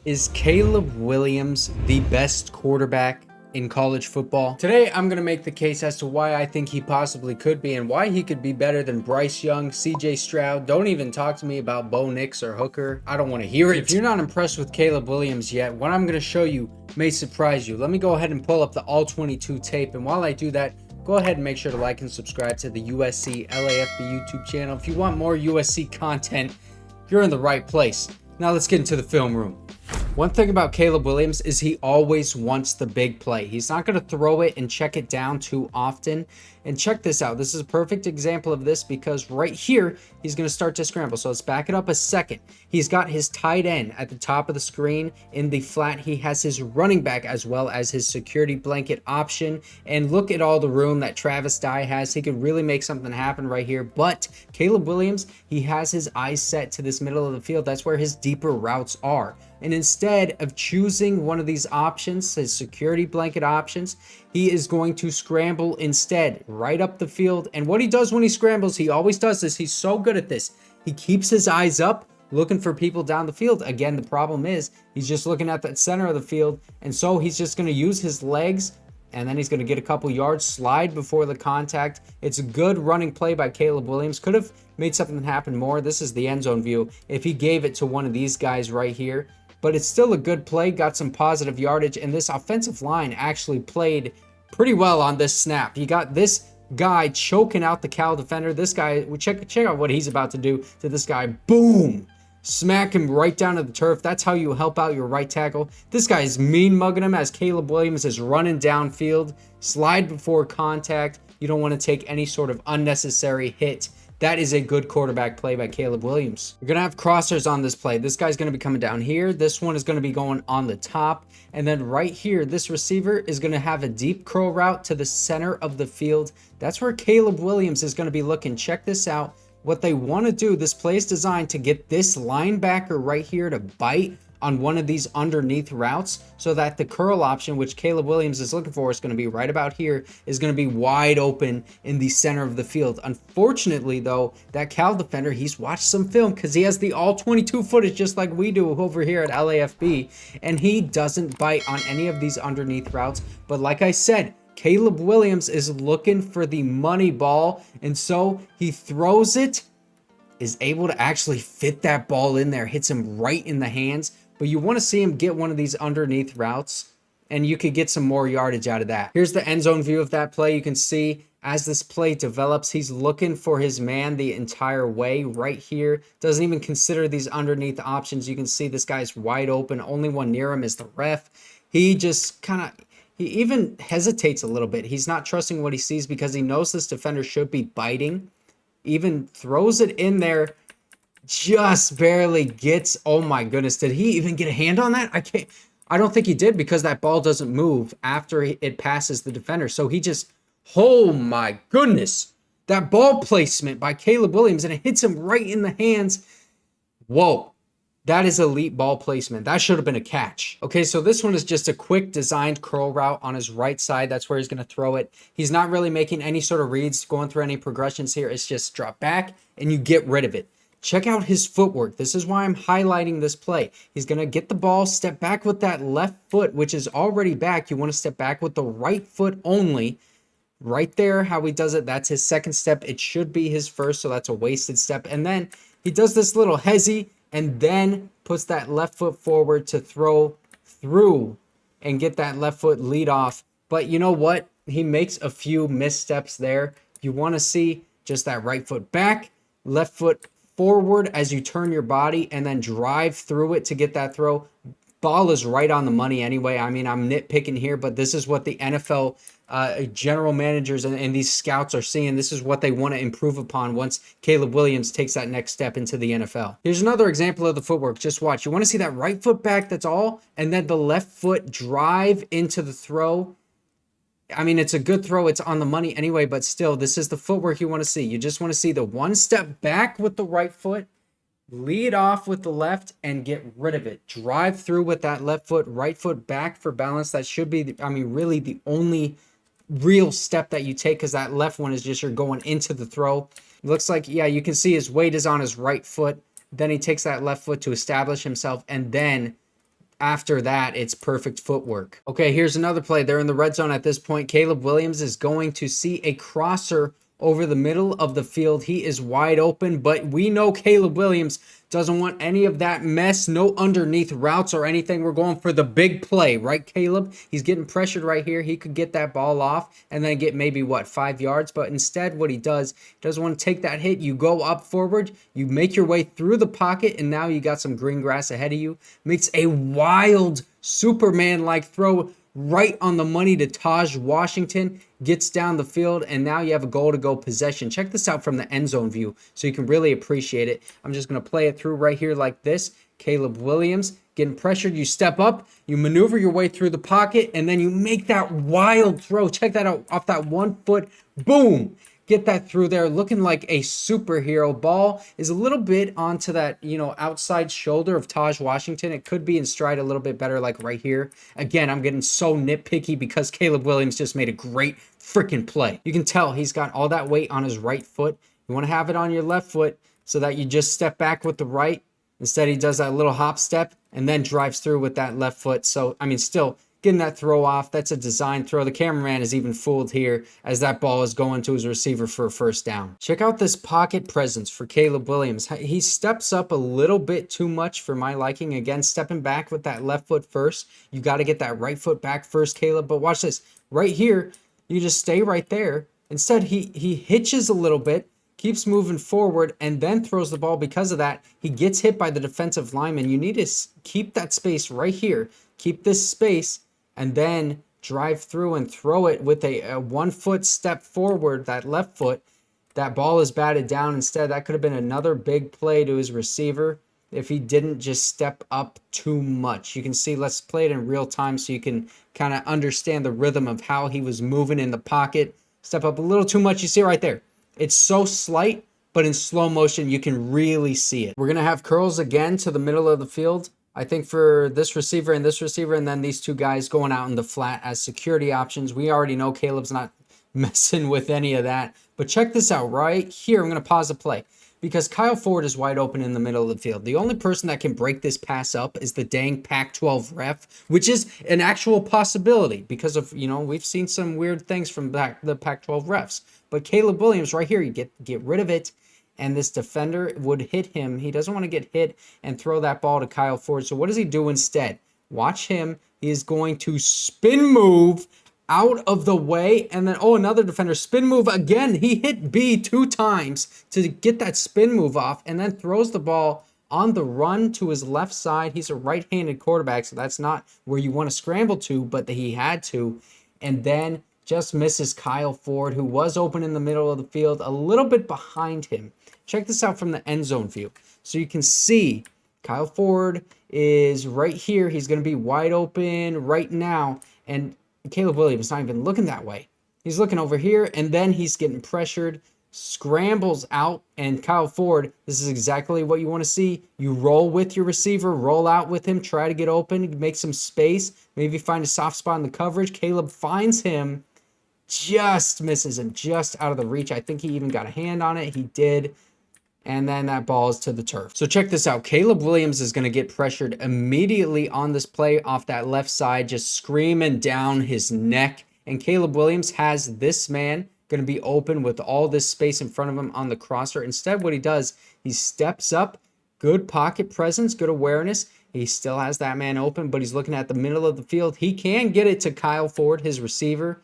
Is Caleb Williams the best quarterback in college football? Today, I'm going to make the case as to why I think he possibly could be and why he could be better than Bryce Young, CJ Stroud. Don't even talk to me about Bo Nix or Hooker. I don't want to hear it. If you're not impressed with Caleb Williams yet, what I'm going to show you may surprise you. Let me go ahead and pull up the All 22 tape. And while I do that, go ahead and make sure to like and subscribe to the USC LAFB YouTube channel. If you want more USC content, you're in the right place. Now let's get into the film room. One thing about Caleb Williams is he always wants the big play. He's not going to throw it and check it down too often. And check this out. This is a perfect example of this because right here, he's going to start to scramble. So let's back it up a second. He's got his tight end at the top of the screen. In the flat, he has his running back as well as his security blanket option. And look at all the room that Travis Dye has. He could really make something happen right here. But Caleb Williams, he has his eyes set to this middle of the field. That's where his deeper routes are. And instead of choosing one of these options, his security blanket options, he is going to scramble instead right up the field. And what he does when he scrambles, he always does this. He's so good at this. He keeps his eyes up, looking for people down the field. Again, the problem is he's just looking at the center of the field. And so he's just going to use his legs, and then he's going to get a couple yards, slide before the contact. It's a good running play by Caleb Williams. Could have made something happen more. This is the end zone view if he gave it to one of these guys right here. But it's still a good play, got some positive yardage, and this offensive line actually played pretty well on this snap. You got this guy choking out the Cal defender. This guy, check out what he's about to do to this guy. Boom! Smack him right down to the turf. That's how you help out your right tackle. This guy is mean mugging him as Caleb Williams is running downfield. Slide before contact. You don't want to take any sort of unnecessary hit. That is a good quarterback play by Caleb Williams. You're going to have crossers on this play. This guy's going to be coming down here. This one is going to be going on the top. And then right here, this receiver is going to have a deep curl route to the center of the field. That's where Caleb Williams is going to be looking. Check this out. What they want to do, this play is designed to get this linebacker right here to bite on one of these underneath routes so that the curl option, which Caleb Williams is looking for, is going to be right about here, is going to be wide open in the center of the field. Unfortunately, though, that Cal defender, he's watched some film because he has the all 22 footage just like we do over here at LAFB, and he doesn't bite on any of these underneath routes. But like I said, Caleb Williams is looking for the money ball, and so he throws it, is able to actually fit that ball in there, hits him right in the hands. But you want to see him get one of these underneath routes, and you could get some more yardage out of that. Here's the end zone view of that play. You can see as this play develops, he's looking for his man the entire way right here. Doesn't even consider these underneath options. You can see this guy's wide open. Only one near him is the ref. He just he even hesitates a little bit. He's not trusting what he sees because he knows this defender should be biting. Even throws it in there. Just barely gets, oh my goodness, did he even get a hand on that? I don't think he did because that ball doesn't move after it passes the defender. So he just, oh my goodness, that ball placement by Caleb Williams, and it hits him right in the hands. Whoa, that is elite ball placement. That should have been a catch. Okay, so this one is just a quick designed curl route on his right side. That's where he's going to throw it. He's not really making any sort of reads, going through any progressions here. It's just drop back and you get rid of it. Check out his footwork. This is why I'm highlighting this play. He's going to get the ball, step back with that left foot, which is already back. You want to step back with the right foot only. Right there, how he does it, that's his second step. It should be his first, so that's a wasted step. And then he does this little hezzy and then puts that left foot forward to throw through and get that left foot lead off. But you know what? He makes a few missteps there. You want to see just that right foot back, left foot forward as you turn your body and then drive through it to get that throw. Ball is right on the money anyway. I mean, I'm nitpicking here, but this is what the NFL general managers and these scouts are seeing. This is what they want to improve upon once Caleb Williams takes that next step into the NFL. Here's another example of the footwork. Just watch. You want to see that right foot back, that's all, and then the left foot drive into the throw. I mean, it's a good throw. It's on the money anyway, but still, this is the footwork you want to see. You just want to see the one step back with the right foot, lead off with the left, and get rid of it. Drive through with that left foot, right foot back for balance. That should be, really the only real step that you take because that left one is just you're going into the throw. It looks like, yeah, you can see his weight is on his right foot. Then he takes that left foot to establish himself, and then after that, it's perfect footwork. Okay, here's another play. They're in the red zone at this point. Caleb Williams is going to see a crosser over the middle of the field. He is wide open, but we know Caleb Williams doesn't want any of that mess, no underneath routes or anything. We're going for the big play, right, Caleb? He's getting pressured right here. He could get that ball off and then get maybe, 5 yards? But instead, what he doesn't want to take that hit. You go up forward, you make your way through the pocket, and now you got some green grass ahead of you. Makes a wild Superman-like throw right on the money to Tahj Washington, gets down the field, and now you have a goal-to-go possession. Check this out from the end zone view so you can really appreciate it. I'm just going to play it through right here like this. Caleb Williams getting pressured. You step up, you maneuver your way through the pocket, and then you make that wild throw. Check that out off that 1 foot. Boom! Get that through there, looking like a superhero. Ball is a little bit onto that, outside shoulder of Tahj Washington. It could be in stride a little bit better, like right here. Again, I'm getting so nitpicky because Caleb Williams just made a great freaking play. You can tell he's got all that weight on his right foot. You want to have it on your left foot so that you just step back with the right. Instead, he does that little hop step and then drives through with that left foot. So, still getting that throw off. That's a design throw. The cameraman is even fooled here as that ball is going to his receiver for a first down. Check out this pocket presence for Caleb Williams. He steps up a little bit too much for my liking. Again, stepping back with that left foot first. You got to get that right foot back first, Caleb. But watch this. Right here, you just stay right there. Instead, he hitches a little bit, keeps moving forward, and then throws the ball. Because of that, he gets hit by the defensive lineman. You need to keep that space right here. Keep this space, and then drive through and throw it with a 1 foot step forward, that left foot. That ball is batted down instead. That could have been another big play to his receiver if he didn't just step up too much. You can see, let's play it in real time so you can kind of understand the rhythm of how he was moving in the pocket. Step up a little too much. You see it right there. It's so slight, but in slow motion, you can really see it. We're going to have curls again to the middle of the field. I think for this receiver, and then these two guys going out in the flat as security options. We already know Caleb's not messing with any of that. But check this out right here. I'm going to pause the play because Kyle Ford is wide open in the middle of the field. The only person that can break this pass up is the dang Pac-12 ref, which is an actual possibility because of, we've seen some weird things from the Pac-12 refs. But Caleb Williams right here, you get rid of it. And this defender would hit him. He doesn't want to get hit and throw that ball to Kyle Ford. So what does he do instead? Watch him. He is going to spin move out of the way. And then, another defender. Spin move again. He hit B 2 times to get that spin move off. And then throws the ball on the run to his left side. He's a right-handed quarterback, so that's not where you want to scramble to, but he had to. And then just misses Kyle Ford, who was open in the middle of the field, a little bit behind him. Check this out from the end zone view. So you can see Kyle Ford is right here. He's going to be wide open right now. And Caleb Williams is not even looking that way. He's looking over here, and then he's getting pressured, scrambles out, and Kyle Ford, this is exactly what you want to see. You roll with your receiver, roll out with him, try to get open, make some space, maybe find a soft spot in the coverage. Caleb finds him, just misses him, just out of the reach. I think he even got a hand on it. He did. And then that ball is to the turf. So check this out. Caleb Williams is going to get pressured immediately on this play off that left side, just screaming down his neck. And Caleb Williams has this man going to be open with all this space in front of him on the crosser. Instead, what he does, he steps up, good pocket presence, good awareness. He still has that man open, but he's looking at the middle of the field. He can get it to Kyle Ford, his receiver.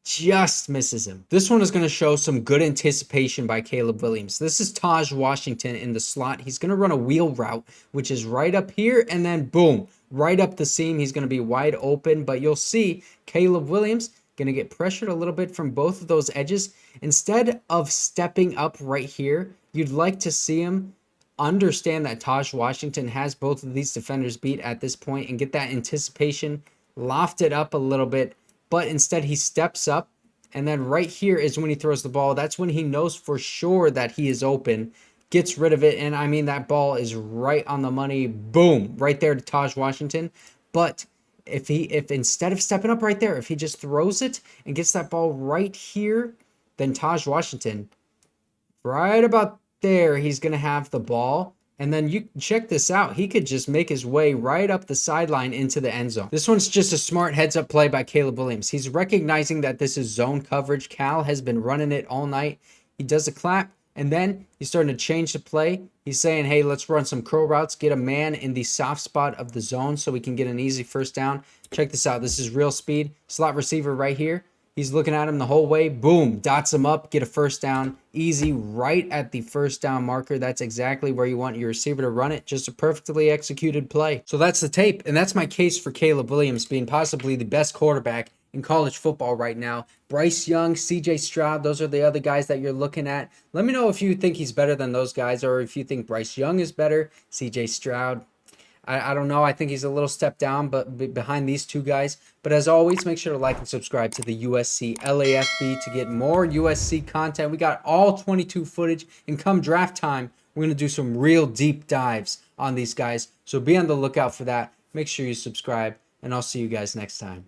Just misses him. This one is going to show some good anticipation by Caleb Williams. This is Tahj Washington in the slot. He's going to run a wheel route, which is right up here, and then boom, right up the seam. He's going to be wide open, but you'll see Caleb Williams going to get pressured a little bit from both of those edges. Instead of stepping up right here, you'd like to see him understand that Tahj Washington has both of these defenders beat at this point and get that anticipation, loft it up a little bit. But instead he steps up, and then right here is when he throws the ball. That's when he knows for sure that he is open, gets rid of it, and that ball is right on the money. Boom, right there to Tahj Washington. But if instead of stepping up right there, if he just throws it and gets that ball right here, then Tahj Washington, right about there, he's going to have the ball. And then you check this out. He could just make his way right up the sideline into the end zone. This one's just a smart heads-up play by Caleb Williams. He's recognizing that this is zone coverage. Cal has been running it all night. He does a clap, and then he's starting to change the play. He's saying, hey, let's run some curl routes, get a man in the soft spot of the zone so we can get an easy first down. Check this out. This is real speed. Slot receiver right here. He's looking at him the whole way. Boom. Dots him up. Get a first down. Easy. Right at the first down marker. That's exactly where you want your receiver to run it. Just a perfectly executed play. So that's the tape. And that's my case for Caleb Williams being possibly the best quarterback in college football right now. Bryce Young, CJ Stroud, those are the other guys that you're looking at. Let me know if you think he's better than those guys, or if you think Bryce Young is better. CJ Stroud, I don't know. I think he's a little step down, but behind these two guys. But as always, make sure to like and subscribe to the USC LAFB to get more USC content. We got all 22 footage, and come draft time, we're going to do some real deep dives on these guys. So be on the lookout for that. Make sure you subscribe, and I'll see you guys next time.